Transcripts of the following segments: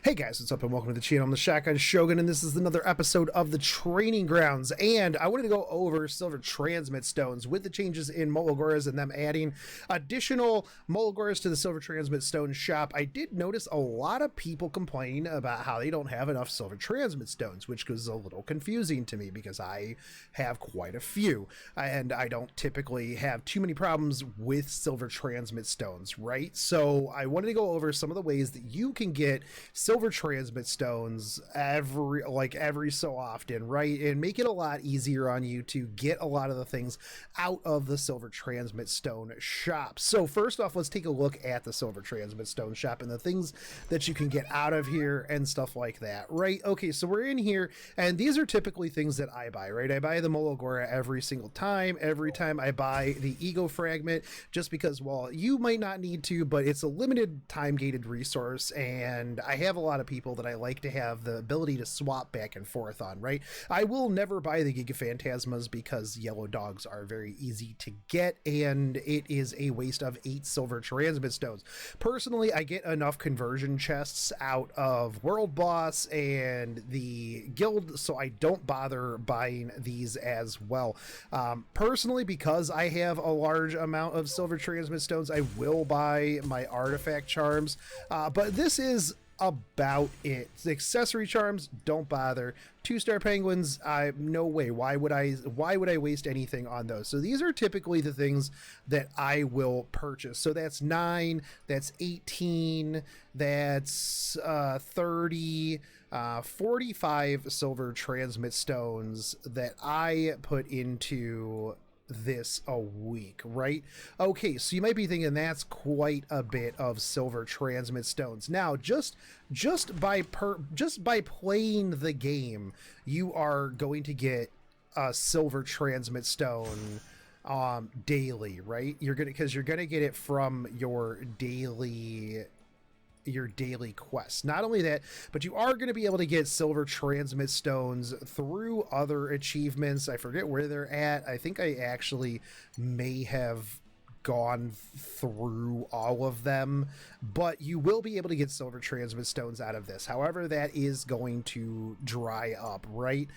Hey guys, what's up and welcome to the channel. I'm the Shotgun Shogun and this is another episode of the Training Grounds, and I wanted to go over silver transmit stones with the changes in Mologoras and them adding additional Mologoras to the silver transmit stone shop. I did notice a lot of people complaining about how they don't have enough silver transmit stones, which was a little confusing to me because I have quite a few and I don't typically have too many problems with silver transmit stones, right? So I wanted to go over some of the ways that you can get silver transmit stones every so often, right? And make it a lot easier on you to get a lot of the things out of the silver transmit stone shop. So first off, let's take a look at the silver transmit stone shop and the things that you can get out of here and stuff like that, right? Okay, so we're in here and these are typically things that I buy, right? I buy the Mologora every single time. Every time I buy the ego fragment, just because, well, you might not need to, but it's a limited time gated resource and I have a lot of people that I like to have the ability to swap back and forth on, right? I will never buy the Giga Phantasmas because yellow dogs are very easy to get and it is a waste of 8 silver transmit stones. Personally, I get enough conversion chests out of World Boss and the guild, so I don't bother buying these as well. Personally, because I have a large amount of silver transmit stones, I will buy my artifact charms, but this is about it. The accessory charms, don't bother. 2-star penguins, no way. Why would I waste anything on those? So these are typically the things that I will purchase. So that's 9, that's 18, that's 30, 45 silver transmit stones that I put into this a week, right? Okay, so you might be thinking that's quite a bit of silver transmit stones. Now, just by playing the game, you are going to get a silver transmit stone daily, right? You're gonna get it from your daily quest. Not only that, but you are going to be able to get silver transmit stones through other achievements. I forget where they're at. I think I actually may have gone through all of them, but you will be able to get silver transmit stones out of this. However, that is going to dry up, right?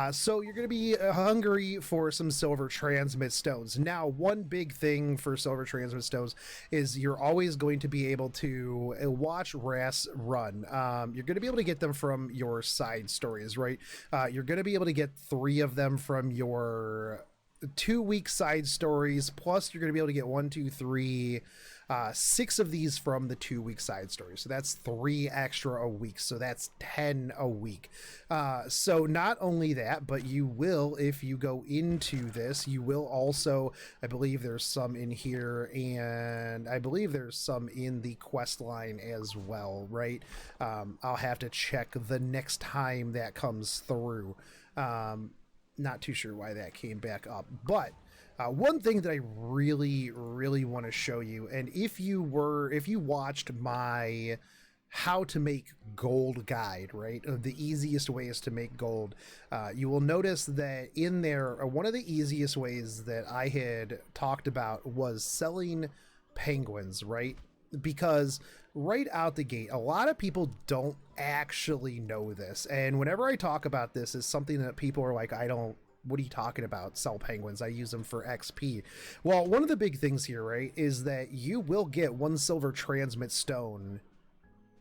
So you're going to be hungry for some silver transmit stones. Now, one big thing for silver transmit stones is you're always going to be able to watch Ras run. You're going to be able to get them from your side stories, right? You're going to be able to get 3 of them from your 2-week side stories, plus you're going to be able to get 1, 2, 3, 6 of these from the 2-week side stories. So that's 3 extra a week, so that's 10 a week. So not only that, but you will, if you go into this, you will also, I believe there's some in here, and I believe there's some in the quest line as well, right? I'll have to check the next time that comes through. Not too sure why that came back up, but one thing that I really want to show you, and if you watched my how to make gold guide, right, of the easiest ways to make gold, you will notice that in there, one of the easiest ways that I had talked about was selling penguins, right? Because right out the gate, a lot of people don't actually know this, and whenever I talk about this, is something that people are like, what are you talking about? Sell penguins, I use them for XP. Well, one of the big things here, right, is that you will get 1 silver transmit stone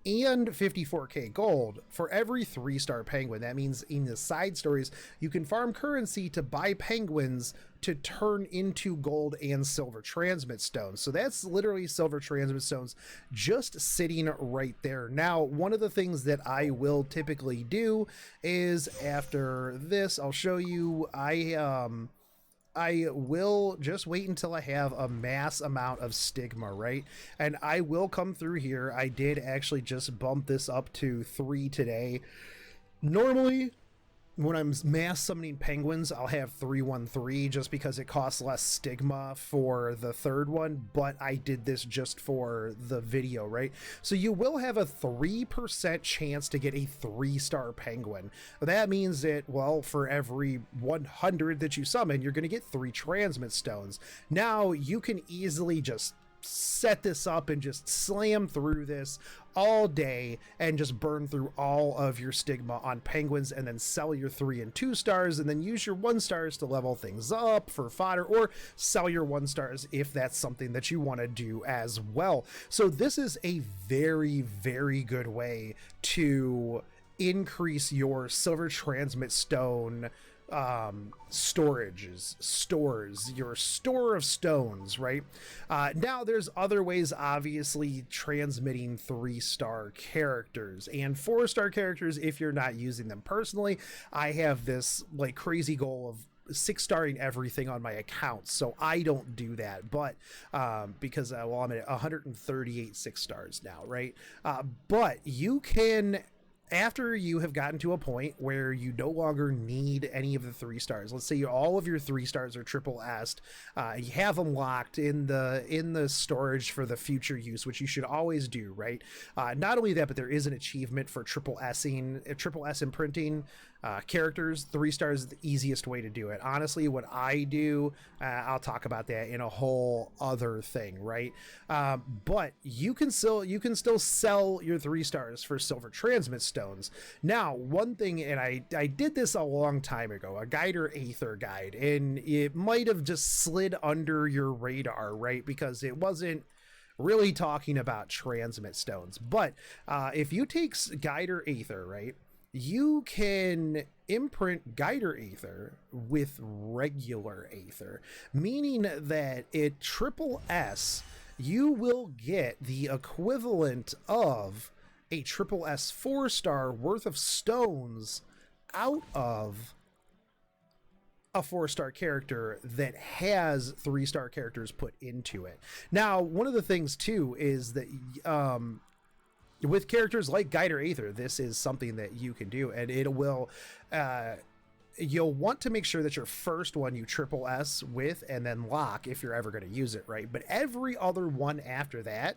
and 54k gold for every 3-star penguin. That means in the side stories, you can farm currency to buy penguins to turn into gold and silver transmit stones. So that's literally silver transmit stones just sitting right there. Now, one of the things that I will typically do is after this, I'll show you, I will just wait until I have a mass amount of stigma, right? And I will come through here. I did actually just bump this up to 3 today. Normally, when I'm mass summoning penguins, I'll have 313 just because it costs less stigma for the 3rd one, but I did this just for the video, right? So you will have a 3% chance to get a 3-star penguin. That means that, well, for every 100 that you summon, you're going to get 3 transmit stones. Now, you can easily just set this up and just slam through this all day and just burn through all of your stigma on penguins, and then sell your 3 and 2 stars, and then use your 1 stars to level things up for fodder, or sell your 1 stars if that's something that you want to do as well. So this is a very, very good way to increase your silver transmit stone stores, your store of stones, right? Now there's other ways, obviously, transmitting 3-star characters and 4-star characters if you're not using them. Personally, I have this like crazy goal of 6-starring everything on my account, so I don't do that, but because well, I'm at 138 6 stars now, right? But you can, after you have gotten to a point where you no longer need any of the 3 stars, let's say all of your 3 stars are triple S'd, you have them locked in the storage for the future use, which you should always do, right? Not only that, but there is an achievement for triple S imprinting characters. 3 stars is the easiest way to do it. Honestly, what I do, I'll talk about that in a whole other thing, right? But you can still sell your 3 stars for silver transmit stones. Now, one thing, and I did this a long time ago, a guide or aether guide, and it might have just slid under your radar, right? Because it wasn't really talking about transmit stones. But if you take guide or aether, right, you can imprint guide or aether with regular aether, meaning that at triple S you will get the equivalent of a triple S 4-star worth of stones out of a 4-star character that has 3-star characters put into it. Now, one of the things too is that with characters like guide or aether, this is something that you can do, and it will you'll want to make sure that your first one you triple S with and then lock if you're ever going to use it, right? But every other one after that,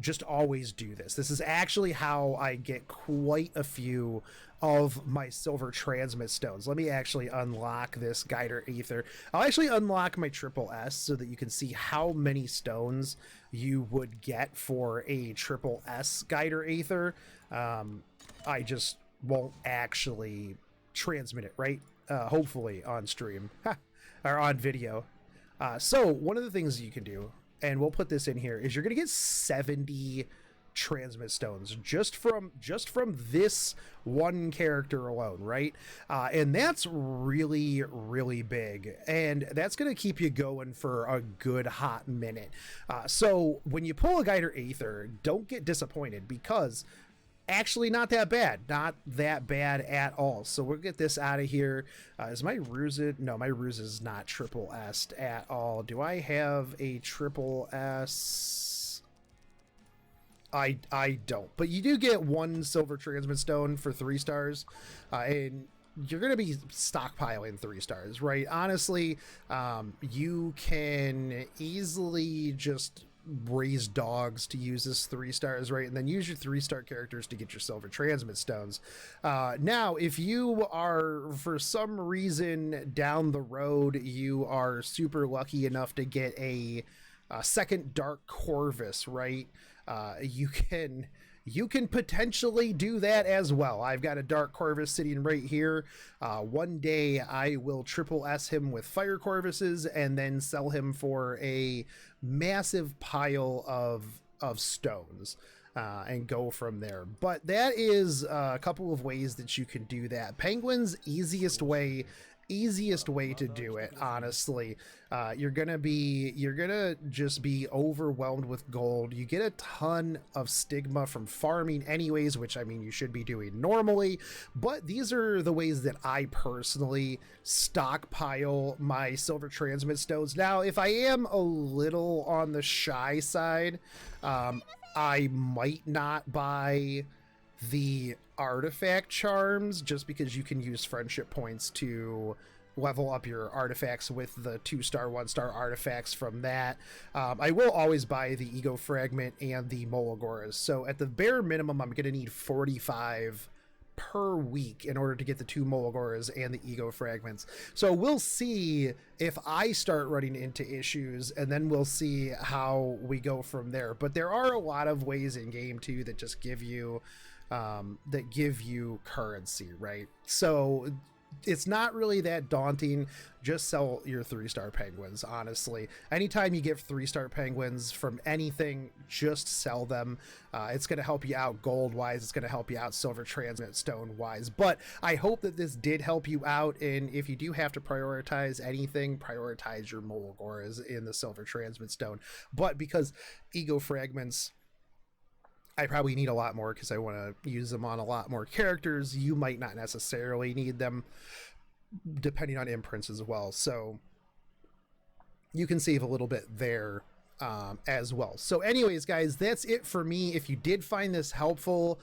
just always do this. This is actually how I get quite a few of my silver transmit stones. Let me actually unlock this guide or aether. I'll actually unlock my triple S so that you can see how many stones you would get for a triple S guide or aether. I just won't actually transmit it, right? Hopefully on stream or on video. So one of the things you can do, and we'll put this in here, is you're going to get 70 transmit stones just from this one character alone, right? And that's really, really big, and that's going to keep you going for a good hot minute. So when you pull a guide or aether, don't get disappointed, because actually not that bad at all. So we'll get this out of here. Is my ruse? No, my ruse is not triple S at all. Do I have a triple S? I don't, but you do get 1 silver transmit stone for 3 stars, and you're going to be stockpiling 3 stars, right? Honestly, you can easily just raise dogs to use this 3 stars, right? And then use your 3-star characters to get your silver transmit stones. Now, if you are, for some reason down the road, you are super lucky enough to get a second Dark Corvus, right? You can potentially do that as well. I've got a Dark Corvus sitting right here. One day I will triple S him with Fire Corvuses and then sell him for a massive pile of stones and go from there. But that is a couple of ways that you can do that. Penguin's easiest way to do it, honestly. You're gonna just be overwhelmed with gold. You get a ton of stigma from farming anyways, which, I mean, you should be doing normally, but these are the ways that I personally stockpile my silver transmit stones. Now, if I am a little on the shy side, I might not buy the artifact charms, just because you can use friendship points to level up your artifacts with the 2-star 1-star artifacts from that. I will always buy the ego fragment and the Molagoras, so at the bare minimum I'm gonna need 45 per week in order to get the 2 Molgoras and the ego fragments. So we'll see if I start running into issues, and then we'll see how we go from there. But there are a lot of ways in game too that just give you currency, right? So it's not really that daunting. Just sell your 3-star penguins, honestly. Anytime you get 3-star penguins from anything, just sell them. It's going to help you out gold wise. It's going to help you out silver transmit stone wise. But I hope that this did help you out. And if you do have to prioritize anything, prioritize your Molgoras in the silver transmit stone. But because ego fragments, I probably need a lot more because I want to use them on a lot more characters. You might not necessarily need them depending on imprints as well. So you can save a little bit there as well. So anyways, guys, that's it for me. If you did find this helpful,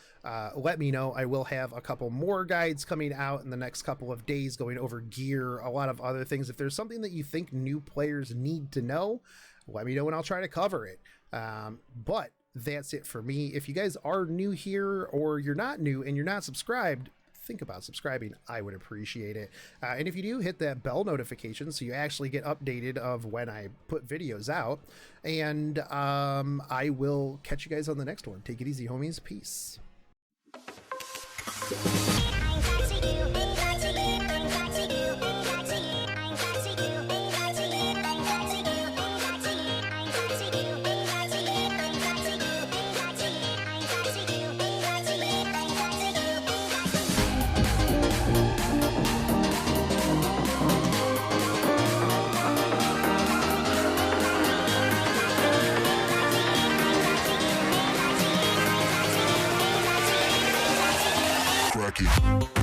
let me know. I will have a couple more guides coming out in the next couple of days going over gear, a lot of other things. If there's something that you think new players need to know, let me know and I'll try to cover it. But that's it for me. If you guys are new here or you're not new and you're not subscribed, think about subscribing. I would appreciate it. And if you do, hit that bell notification so you actually get updated of when I put videos out. And I will catch you guys on the next one. Take it easy, homies. Peace. Cracky.